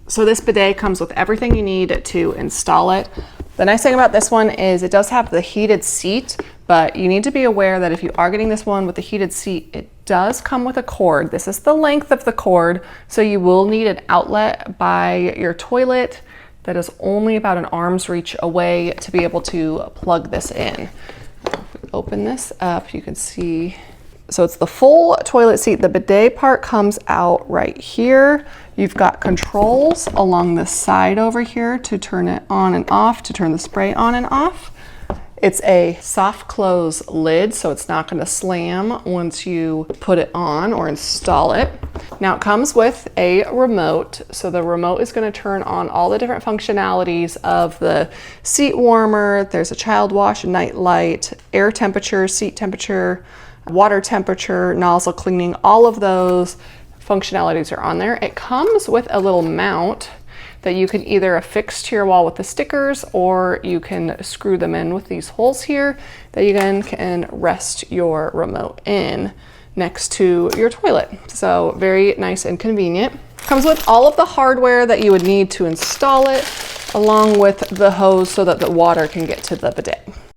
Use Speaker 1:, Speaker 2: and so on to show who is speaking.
Speaker 1: So this bidet comes with everything you need to install it. The nice thing about this one is it does have the heated seat, but you need to be aware that if you are getting this one with the heated seat, it does come with a cord. This is the length of the cord, so you will need an outlet by your toilet that is only about an arm's reach away to be able to plug this in. If we open this up, you can see, so it's the full toilet seat. The bidet part comes out right here. You've got controls along the side over here to turn it on and off, to turn the spray on and off. It's a soft close lid, so it's not going to slam once you put it on or install it. Now it comes with a remote, so the remote is going to turn on all the different functionalities of the seat warmer. There's a child wash, a night light, air temperature, seat temperature, water temperature, nozzle cleaning, all of those functionalities are on there. It comes with a little mount that you can either affix to your wall with the stickers, or you can screw them in with these holes here that you then can rest your remote in next to your toilet. So very nice and convenient. Comes with all of the hardware that you would need to install it, along with the hose so that the water can get to the bidet.